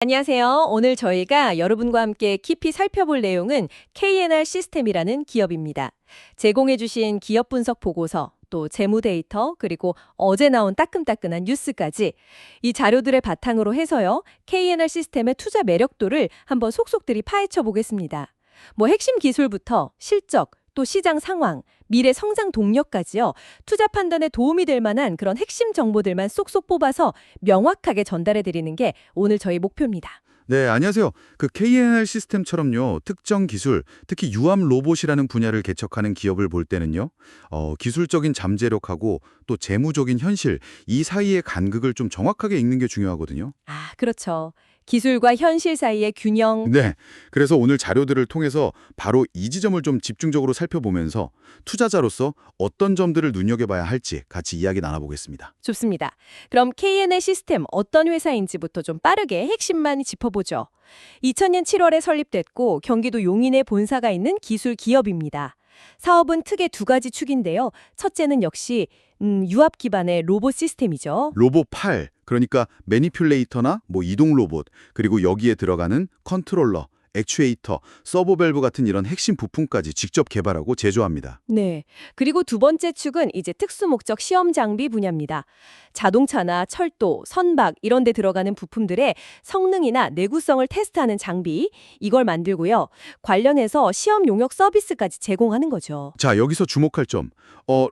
안녕하세요. 오늘 저희가 여러분과 함께 깊이 살펴볼 내용은 K&R 시스템이라는 기업입니다. 제공해주신 기업 분석 보고서, 또 재무 데이터, 그리고 어제 나온 따끈따끈한 뉴스까지 이 자료들의 바탕으로 해서요. K&R 시스템의 투자 매력도를 한번 속속들이 파헤쳐 보겠습니다. 핵심 기술부터 실적, 또 시장 상황, 미래 성장 동력까지요. 투자 판단에 도움이 될 만한 그런 핵심 정보들만 쏙쏙 뽑아서 명확하게 전달해 드리는 게 오늘 저희 목표입니다. 네, 안녕하세요. 그 K&R 시스템처럼요, 특정 기술, 특히 유암 로봇이라는 분야를 개척하는 기업을 볼 때는요, 기술적인 잠재력하고 또 재무적인 현실, 이 사이의 간극을 좀 정확하게 읽는 게 중요하거든요. 아, 그렇죠. 기술과 현실 사이의 균형. 네, 그래서 오늘 자료들을 통해서 바로 이 지점을 좀 집중적으로 살펴보면서 투자자로서 어떤 점들을 눈여겨봐야 할지 같이 이야기 나눠보겠습니다. 좋습니다. 그럼 K&L 시스템 어떤 회사인지부터 좀 빠르게 핵심만 짚어보죠. 2000년 7월에 설립됐고 경기도 용인에 본사가 있는 기술 기업입니다. 사업은 크게 두 가지 축인데요. 첫째는 역시 유압 기반의 로봇 시스템이죠. 로봇 8, 그러니까 매니퓰레이터나 이동 로봇, 그리고 여기에 들어가는 컨트롤러, 액추에이터, 서버 밸브 같은 이런 핵심 부품까지 직접 개발하고 제조합니다. 네. 그리고 두 번째 축은 이제 특수목적 시험 장비 분야입니다. 자동차나 철도, 선박 이런 데 들어가는 부품들의 성능이나 내구성을 테스트하는 장비, 이걸 만들고요. 관련해서 시험 용역 서비스까지 제공하는 거죠. 자, 여기서 주목할 점.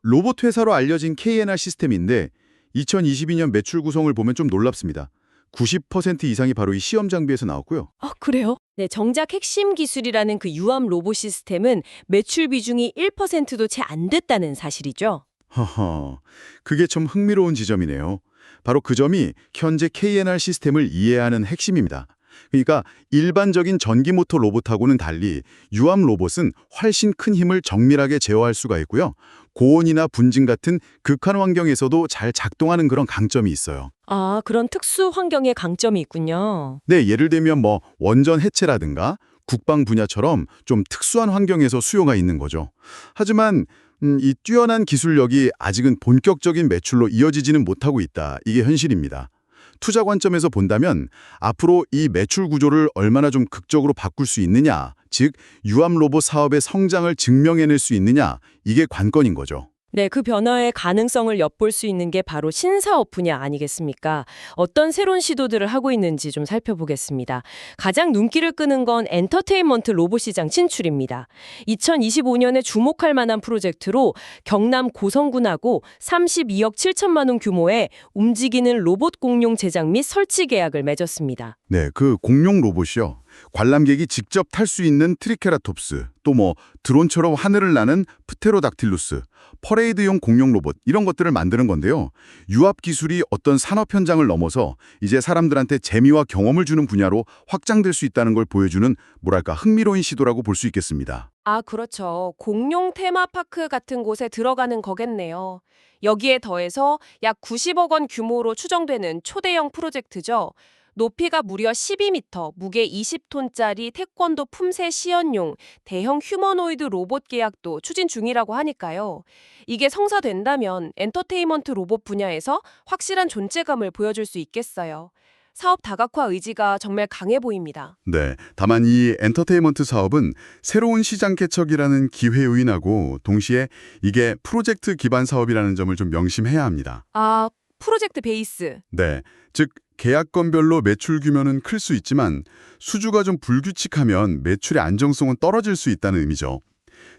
로봇 회사로 알려진 K&R 시스템인데 2022년 매출 구성을 보면 좀 놀랍습니다. 90% 이상이 바로 이 시험 장비에서 나왔고요. 아, 그래요? 네, 정작 핵심 기술이라는 그 유압 로봇 시스템은 매출 비중이 1%도 채 안 됐다는 사실이죠. 허허, 그게 참 흥미로운 지점이네요. 바로 그 점이 현재 K&R 시스템을 이해하는 핵심입니다. 그러니까 일반적인 전기모터 로봇하고는 달리 유압 로봇은 훨씬 큰 힘을 정밀하게 제어할 수가 있고요. 고온이나 분진 같은 극한 환경에서도 잘 작동하는 그런 강점이 있어요. 아, 그런 특수 환경의 강점이 있군요. 네, 예를 들면 원전 해체라든가 국방 분야처럼 좀 특수한 환경에서 수요가 있는 거죠. 하지만 이 뛰어난 기술력이 아직은 본격적인 매출로 이어지지는 못하고 있다. 이게 현실입니다. 투자 관점에서 본다면 앞으로 이 매출 구조를 얼마나 좀 극적으로 바꿀 수 있느냐, 즉 유압 로봇 사업의 성장을 증명해낼 수 있느냐, 이게 관건인 거죠. 네, 그 변화의 가능성을 엿볼 수 있는 게 바로 신사업 분야 아니겠습니까? 어떤 새로운 시도들을 하고 있는지 좀 살펴보겠습니다. 가장 눈길을 끄는 건 엔터테인먼트 로봇 시장 진출입니다. 2025년에 주목할 만한 프로젝트로 경남 고성군하고 32억 7천만 원 규모의 움직이는 로봇 공룡 제작 및 설치 계약을 맺었습니다. 네, 그 공룡 로봇이요. 관람객이 직접 탈 수 있는 트리케라톱스, 또 드론처럼 하늘을 나는 프테로닥틸루스, 퍼레이드용 공룡 로봇 이런 것들을 만드는 건데요. 유압 기술이 어떤 산업 현장을 넘어서 이제 사람들한테 재미와 경험을 주는 분야로 확장될 수 있다는 걸 보여주는 뭐랄까 흥미로운 시도라고 볼 수 있겠습니다. 아, 그렇죠. 공룡 테마파크 같은 곳에 들어가는 거겠네요. 여기에 더해서 약 90억 원 규모로 추정되는 초대형 프로젝트죠. 높이가 무려 12m, 무게 20톤짜리 태권도 품새 시연용 대형 휴머노이드 로봇 계약도 추진 중이라고 하니까요. 이게 성사된다면 엔터테인먼트 로봇 분야에서 확실한 존재감을 보여줄 수 있겠어요. 사업 다각화 의지가 정말 강해 보입니다. 네, 다만 이 엔터테인먼트 사업은 새로운 시장 개척이라는 기회 요인하고 동시에 이게 프로젝트 기반 사업이라는 점을 좀 명심해야 합니다. 아, 프로젝트 베이스. 네, 즉 계약건별로 매출 규모는 클 수 있지만 수주가 좀 불규칙하면 매출의 안정성은 떨어질 수 있다는 의미죠.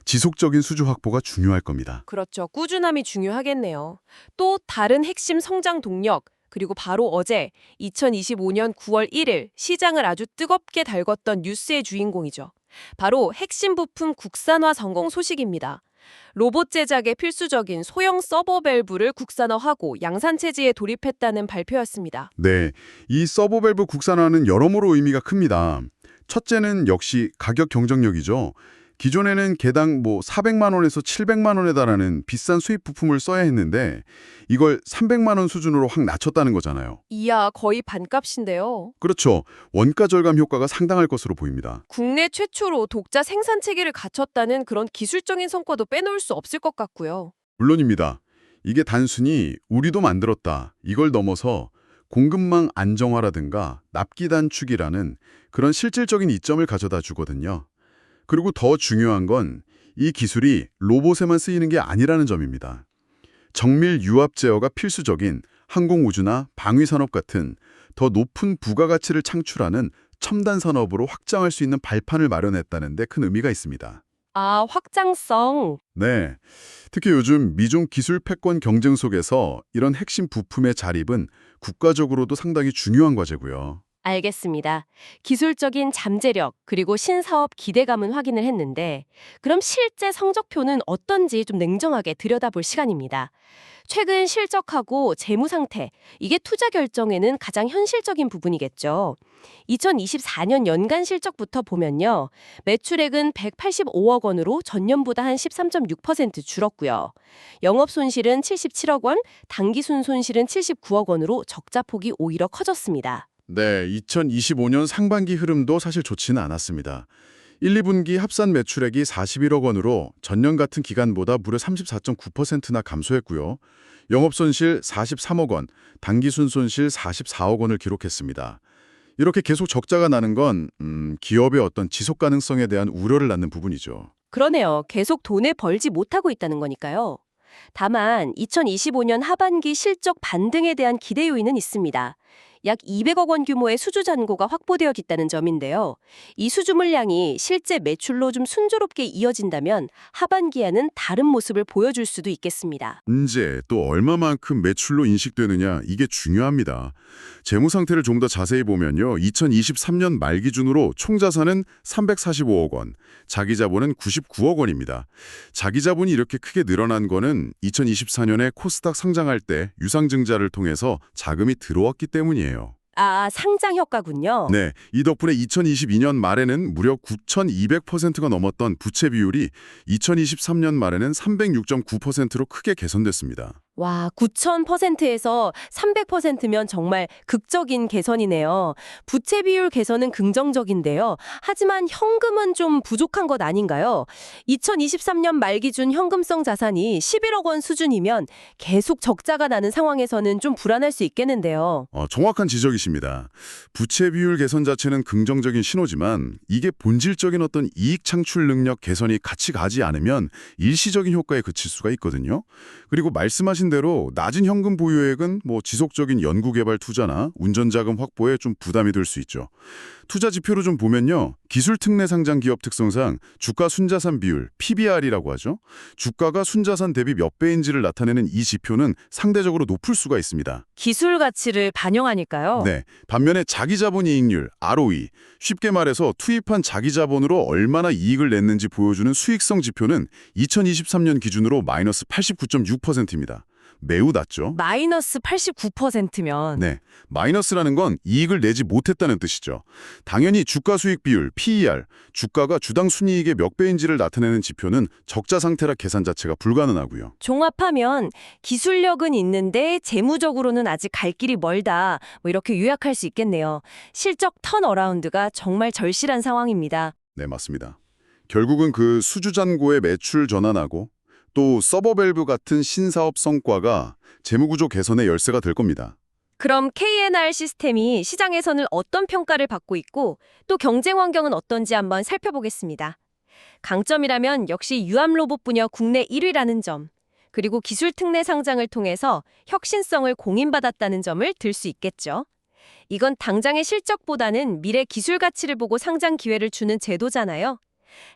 지속적인 수주 확보가 중요할 겁니다. 그렇죠. 꾸준함이 중요하겠네요. 또 다른 핵심 성장 동력, 그리고 바로 어제 2025년 9월 1일 시장을 아주 뜨겁게 달궜던 뉴스의 주인공이죠. 바로 핵심 부품 국산화 성공 소식입니다. 로봇 제작에 필수적인 소형 서버 밸브를 국산화하고 양산 체제에 돌입했다는 발표였습니다. 네, 이 서버 밸브 국산화는 여러모로 의미가 큽니다. 첫째는 역시 가격 경쟁력이죠. 기존에는 개당 400만 원에서 700만 원에 달하는 비싼 수입 부품을 써야 했는데 이걸 300만 원 수준으로 확 낮췄다는 거잖아요. 이야, 거의 반값인데요. 그렇죠. 원가 절감 효과가 상당할 것으로 보입니다. 국내 최초로 독자 생산 체계를 갖췄다는 그런 기술적인 성과도 빼놓을 수 없을 것 같고요. 물론입니다. 이게 단순히 우리도 만들었다. 이걸 넘어서 공급망 안정화라든가 납기 단축이라는 그런 실질적인 이점을 가져다 주거든요. 그리고 더 중요한 건 이 기술이 로봇에만 쓰이는 게 아니라는 점입니다. 정밀 유압 제어가 필수적인 항공우주나 방위산업 같은 더 높은 부가가치를 창출하는 첨단 산업으로 확장할 수 있는 발판을 마련했다는 데 큰 의미가 있습니다. 아, 확장성. 네, 특히 요즘 미중 기술 패권 경쟁 속에서 이런 핵심 부품의 자립은 국가적으로도 상당히 중요한 과제고요. 알겠습니다. 기술적인 잠재력 그리고 신사업 기대감은 확인을 했는데 그럼 실제 성적표는 어떤지 좀 냉정하게 들여다볼 시간입니다. 최근 실적하고 재무 상태, 이게 투자 결정에는 가장 현실적인 부분이겠죠. 2024년 연간 실적부터 보면요. 매출액은 185억 원으로 전년보다 한 13.6% 줄었고요. 영업 손실은 77억 원, 당기순 손실은 79억 원으로 적자 폭이 오히려 커졌습니다. 네, 2025년 상반기 흐름도 사실 좋지는 않았습니다. 1, 2분기 합산 매출액이 41억 원으로 전년 같은 기간보다 무려 34.9%나 감소했고요. 영업손실 43억 원, 당기순손실 44억 원을 기록했습니다. 이렇게 계속 적자가 나는 건 기업의 어떤 지속 가능성에 대한 우려를 낳는 부분이죠. 그러네요. 계속 돈을 벌지 못하고 있다는 거니까요. 다만 2025년 하반기 실적 반등에 대한 기대 요인은 있습니다. 약 200억 원 규모의 수주 잔고가 확보되었다는 점인데요. 이 수주 물량이 실제 매출로 좀 순조롭게 이어진다면 하반기에는 다른 모습을 보여줄 수도 있겠습니다. 언제 또 얼마만큼 매출로 인식되느냐 이게 중요합니다. 재무 상태를 좀 더 자세히 보면요. 2023년 말 기준으로 총 자산은 345억 원, 자기 자본은 99억 원입니다. 자기 자본이 이렇게 크게 늘어난 거는 2024년에 코스닥 상장할 때 유상증자를 통해서 자금이 들어왔기 때문이에요. 아, 상장 효과군요. 네, 이 덕분에 2022년 말에는 무려 9,200%가 넘었던 부채 비율이 2023년 말에는 306.9%로 크게 개선됐습니다. 와, 9,000%에서 300%면 정말 극적인 개선이네요. 부채 비율 개선은 긍정적인데요. 하지만 현금은 좀 부족한 것 아닌가요? 2023년 말 기준 현금성 자산이 11억 원 수준이면 계속 적자가 나는 상황에서는 좀 불안할 수 있겠는데요. 정확한 지적이십니다. 부채 비율 개선 자체는 긍정적인 신호지만 이게 본질적인 어떤 이익 창출 능력 개선이 같이 가지 않으면 일시적인 효과에 그칠 수가 있거든요. 그리고 말씀하신 대로 낮은 현금 보유액은 지속적인 연구개발 투자나 운전자금 확보에 좀 부담이 될 수 있죠. 투자 지표로 좀 보면요. 기술 특례 상장 기업 특성상 주가 순자산 비율, PBR이라고 하죠. 주가가 순자산 대비 몇 배인지를 나타내는 이 지표는 상대적으로 높을 수가 있습니다. 기술 가치를 반영하니까요. 네, 반면에 자기자본이익률, ROE, 쉽게 말해서 투입한 자기자본으로 얼마나 이익을 냈는지 보여주는 수익성 지표는 2023년 기준으로 마이너스 89.6%입니다. 매우 낮죠? 마이너스 89%면 네, 마이너스라는 건 이익을 내지 못했다는 뜻이죠. 당연히 주가 수익 비율, PER, 주가가 주당 순이익의 몇 배인지를 나타내는 지표는 적자 상태라 계산 자체가 불가능하고요. 종합하면 기술력은 있는데 재무적으로는 아직 갈 길이 멀다. 이렇게 요약할 수 있겠네요. 실적 턴어라운드가 정말 절실한 상황입니다. 네, 맞습니다. 결국은 그 수주잔고의 매출 전환하고 또 서버밸브 같은 신사업 성과가 재무구조 개선의 열쇠가 될 겁니다. 그럼 KNR 시스템이 시장에서는 어떤 평가를 받고 있고 또 경쟁 환경은 어떤지 한번 살펴보겠습니다. 강점이라면 역시 유암 로봇 분야 국내 1위라는 점, 그리고 기술 특례 상장을 통해서 혁신성을 공인받았다는 점을 들 수 있겠죠. 이건 당장의 실적보다는 미래 기술 가치를 보고 상장 기회를 주는 제도잖아요.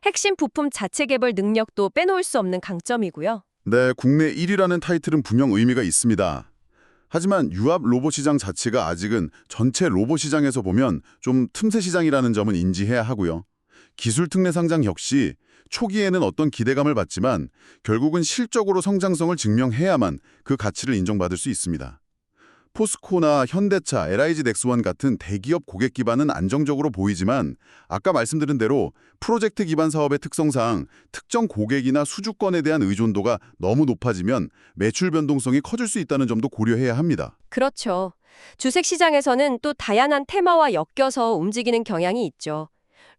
핵심 부품 자체 개발 능력도 빼놓을 수 없는 강점이고요. 네, 국내 1위라는 타이틀은 분명 의미가 있습니다. 하지만 유압 로봇 시장 자체가 아직은 전체 로봇 시장에서 보면 좀 틈새 시장이라는 점은 인지해야 하고요. 기술 특례 상장 역시 초기에는 어떤 기대감을 받지만 결국은 실적으로 성장성을 증명해야만 그 가치를 인정받을 수 있습니다. 포스코나 현대차, LIG 넥스원 같은 대기업 고객 기반은 안정적으로 보이지만 아까 말씀드린 대로 프로젝트 기반 사업의 특성상 특정 고객이나 수주권에 대한 의존도가 너무 높아지면 매출 변동성이 커질 수 있다는 점도 고려해야 합니다. 그렇죠. 주식 시장에서는 또 다양한 테마와 엮여서 움직이는 경향이 있죠.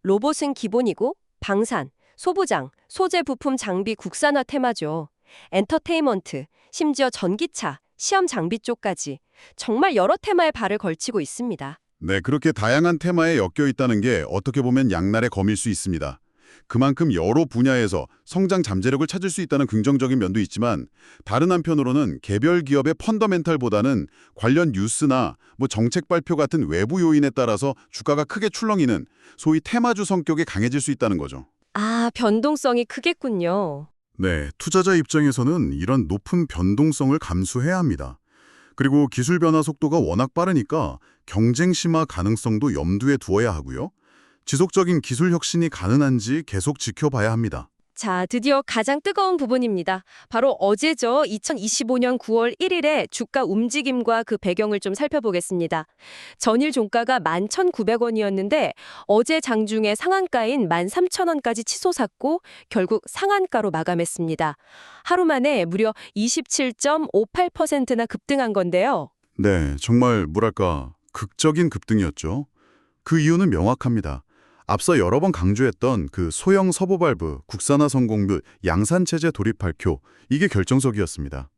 로봇은 기본이고 방산, 소부장, 소재 부품 장비 국산화 테마죠. 엔터테인먼트, 심지어 전기차, 시험 장비 쪽까지 정말 여러 테마에 발을 걸치고 있습니다. 네, 그렇게 다양한 테마에 엮여 있다는 게 어떻게 보면 양날의 검일 수 있습니다. 그만큼 여러 분야에서 성장 잠재력을 찾을 수 있다는 긍정적인 면도 있지만 다른 한편으로는 개별 기업의 펀더멘탈보다는 관련 뉴스나 정책 발표 같은 외부 요인에 따라서 주가가 크게 출렁이는 소위 테마주 성격이 강해질 수 있다는 거죠. 아, 변동성이 크겠군요. 네, 투자자 입장에서는 이런 높은 변동성을 감수해야 합니다. 그리고 기술 변화 속도가 워낙 빠르니까 경쟁 심화 가능성도 염두에 두어야 하고요. 지속적인 기술 혁신이 가능한지 계속 지켜봐야 합니다. 자, 드디어 가장 뜨거운 부분입니다. 바로 어제죠. 2025년 9월 1일에 주가 움직임과 그 배경을 좀 살펴보겠습니다. 전일 종가가 11,900원이었는데 어제 장중에 상한가인 13,000원까지 치솟았고 결국 상한가로 마감했습니다. 하루 만에 무려 27.58%나 급등한 건데요. 네, 정말 뭐랄까 극적인 급등이었죠. 그 이유는 명확합니다. 앞서 여러 번 강조했던 그 소형 서부발브, 국산화 성공 및 양산체제 도입 발표, 이게 결정적이었습니다.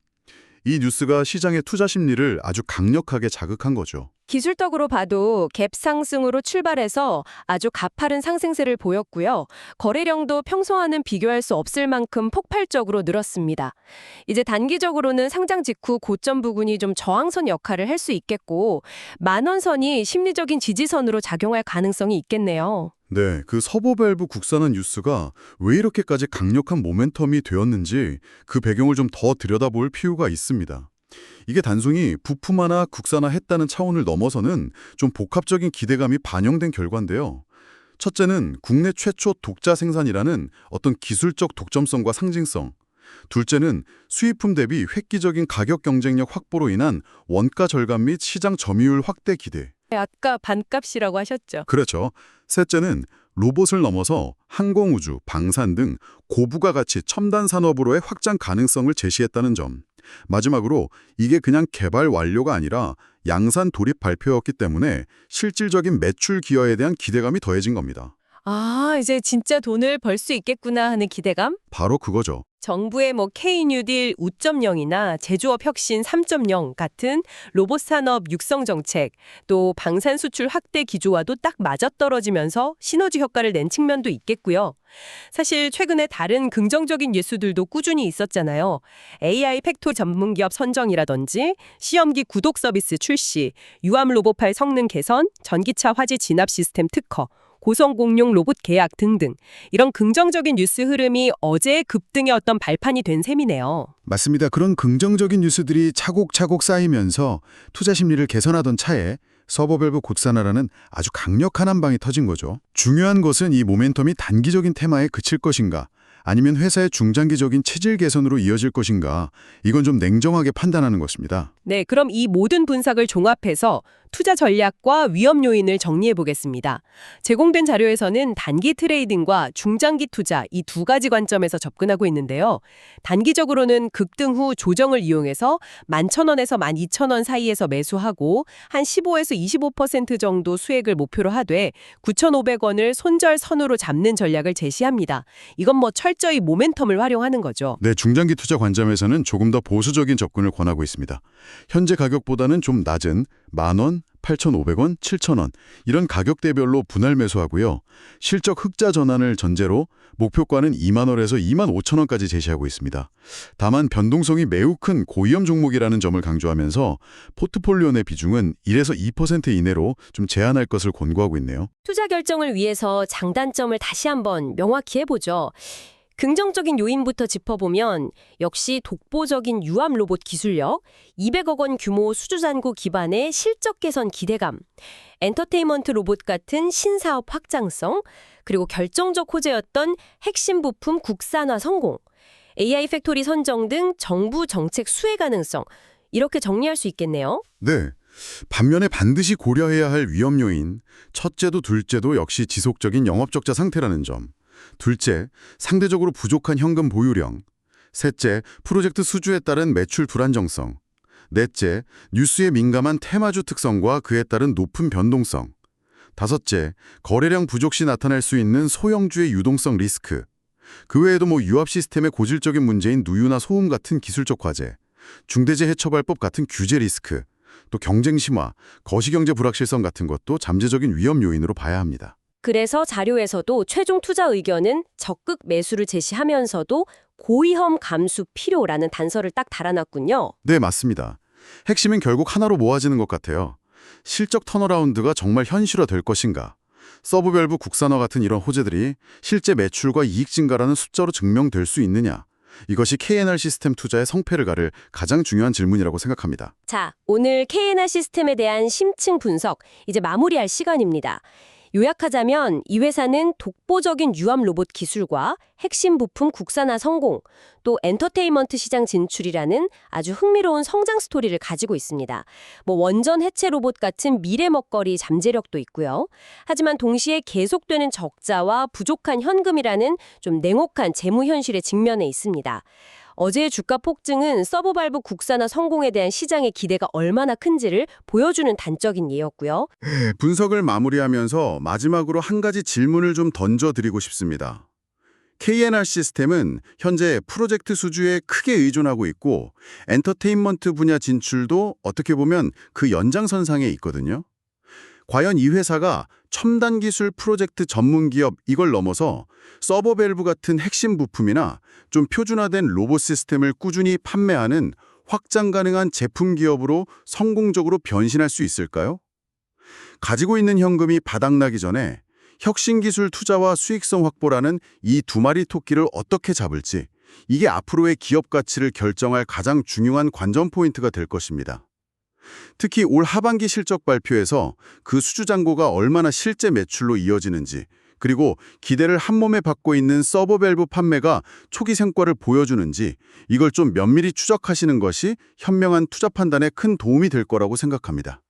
이 뉴스가 시장의 투자 심리를 아주 강력하게 자극한 거죠. 기술적으로 봐도 갭 상승으로 출발해서 아주 가파른 상승세를 보였고요. 거래량도 평소와는 비교할 수 없을 만큼 폭발적으로 늘었습니다. 이제 단기적으로는 상장 직후 고점 부근이 좀 저항선 역할을 할 수 있겠고 10,000원 선이 심리적인 지지선으로 작용할 가능성이 있겠네요. 네, 그 서부밸브 국산화 뉴스가 왜 이렇게까지 강력한 모멘텀이 되었는지 그 배경을 좀 더 들여다볼 필요가 있습니다. 이게 단순히 부품화나 국산화했다는 차원을 넘어서는 좀 복합적인 기대감이 반영된 결과인데요. 첫째는 국내 최초 독자 생산이라는 어떤 기술적 독점성과 상징성. 둘째는 수입품 대비 획기적인 가격 경쟁력 확보로 인한 원가 절감 및 시장 점유율 확대 기대. 아까 반값이라고 하셨죠. 그렇죠. 셋째는 로봇을 넘어서 항공우주, 방산 등 고부가 가치 첨단 산업으로의 확장 가능성을 제시했다는 점. 마지막으로 이게 그냥 개발 완료가 아니라 양산 돌입 발표였기 때문에 실질적인 매출 기여에 대한 기대감이 더해진 겁니다. 아, 이제 진짜 돈을 벌 수 있겠구나 하는 기대감? 바로 그거죠. 정부의 K-뉴딜 5.0이나 제조업 혁신 3.0 같은 로봇 산업 육성 정책, 또 방산 수출 확대 기조와도 딱 맞아떨어지면서 시너지 효과를 낸 측면도 있겠고요. 사실 최근에 다른 긍정적인 뉴스들도 꾸준히 있었잖아요. AI 팩토리 전문 기업 선정이라든지 시험기 구독 서비스 출시, 유암 로봇팔 성능 개선, 전기차 화재 진압 시스템 특허, 고성공룡 로봇 계약 등등 이런 긍정적인 뉴스 흐름이 어제의 급등의 어떤 발판이 된 셈이네요. 맞습니다. 그런 긍정적인 뉴스들이 차곡차곡 쌓이면서 투자 심리를 개선하던 차에 서버밸브 국산화라는 아주 강력한 한 방이 터진 거죠. 중요한 것은 이 모멘텀이 단기적인 테마에 그칠 것인가 아니면 회사의 중장기적인 체질 개선으로 이어질 것인가 이건 좀 냉정하게 판단하는 것입니다. 네, 그럼 이 모든 분석을 종합해서 투자 전략과 위험 요인을 정리해 보겠습니다. 제공된 자료에서는 단기 트레이딩과 중장기 투자 이 두 가지 관점에서 접근하고 있는데요. 단기적으로는 급등 후 조정을 이용해서 11,000원에서 12,000원 사이에서 매수하고 한 15에서 25% 정도 수익을 목표로 하되 9,500원을 손절선으로 잡는 전략을 제시합니다. 이건 철저히 모멘텀을 활용하는 거죠. 네, 중장기 투자 관점에서는 조금 더 보수적인 접근을 권하고 있습니다. 현재 가격보다는 좀 낮은 10,000원, 8,500원, 7,000원 이런 가격대별로 분할 매수하고요. 실적 흑자 전환을 전제로 목표가는 20,000원에서 25,000원까지 제시하고 있습니다. 다만 변동성이 매우 큰 고위험 종목이라는 점을 강조하면서 포트폴리오 내 비중은 1에서 2% 이내로 좀 제한할 것을 권고하고 있네요. 투자 결정을 위해서 장단점을 다시 한번 명확히 해보죠. 긍정적인 요인부터 짚어보면 역시 독보적인 유암 로봇 기술력, 200억 원 규모 수주잔고 기반의 실적 개선 기대감, 엔터테인먼트 로봇 같은 신사업 확장성, 그리고 결정적 호재였던 핵심 부품 국산화 성공, AI 팩토리 선정 등 정부 정책 수혜 가능성, 이렇게 정리할 수 있겠네요. 네. 반면에 반드시 고려해야 할 위험 요인, 첫째도 둘째도 역시 지속적인 영업적자 상태라는 점. 둘째, 상대적으로 부족한 현금 보유량. 셋째, 프로젝트 수주에 따른 매출 불안정성. 넷째, 뉴스에 민감한 테마주 특성과 그에 따른 높은 변동성. 다섯째, 거래량 부족 시 나타날 수 있는 소형주의 유동성 리스크. 그 외에도 유압 시스템의 고질적인 문제인 누유나 소음 같은 기술적 과제. 중대재해처벌법 같은 규제 리스크, 또 경쟁 심화, 거시경제 불확실성 같은 것도 잠재적인 위험 요인으로 봐야 합니다. 그래서 자료에서도 최종 투자 의견은 적극 매수를 제시하면서도 고위험 감수 필요라는 단서를 딱 달아놨군요. 네, 맞습니다. 핵심은 결국 하나로 모아지는 것 같아요. 실적 턴어라운드가 정말 현실화될 것인가? 서브밸브 국산화 같은 이런 호재들이 실제 매출과 이익 증가라는 숫자로 증명될 수 있느냐? 이것이 KNR 시스템 투자의 성패를 가를 가장 중요한 질문이라고 생각합니다. 자, 오늘 KNR 시스템에 대한 심층 분석, 이제 마무리할 시간입니다. 요약하자면 이 회사는 독보적인 유압 로봇 기술과 핵심 부품 국산화 성공, 또 엔터테인먼트 시장 진출이라는 아주 흥미로운 성장 스토리를 가지고 있습니다. 원전 해체 로봇 같은 미래 먹거리 잠재력도 있고요. 하지만 동시에 계속되는 적자와 부족한 현금이라는 좀 냉혹한 재무 현실에 직면해 있습니다. 어제의 주가 폭증은 서버밸브 국산화 성공에 대한 시장의 기대가 얼마나 큰지를 보여주는 단적인 예였고요. 네, 분석을 마무리하면서 마지막으로 한 가지 질문을 좀 던져드리고 싶습니다. KNR 시스템은 현재 프로젝트 수주에 크게 의존하고 있고 엔터테인먼트 분야 진출도 어떻게 보면 그 연장선상에 있거든요. 과연 이 회사가 첨단 기술 프로젝트 전문 기업 이걸 넘어서 서버밸브 같은 핵심 부품이나 좀 표준화된 로봇 시스템을 꾸준히 판매하는 확장 가능한 제품 기업으로 성공적으로 변신할 수 있을까요? 가지고 있는 현금이 바닥나기 전에 혁신 기술 투자와 수익성 확보라는 이 두 마리 토끼를 어떻게 잡을지, 이게 앞으로의 기업 가치를 결정할 가장 중요한 관전 포인트가 될 것입니다. 특히 올 하반기 실적 발표에서 그 수주잔고가 얼마나 실제 매출로 이어지는지, 그리고 기대를 한몸에 받고 있는 서버밸브 판매가 초기 성과를 보여주는지, 이걸 좀 면밀히 추적하시는 것이 현명한 투자 판단에 큰 도움이 될 거라고 생각합니다.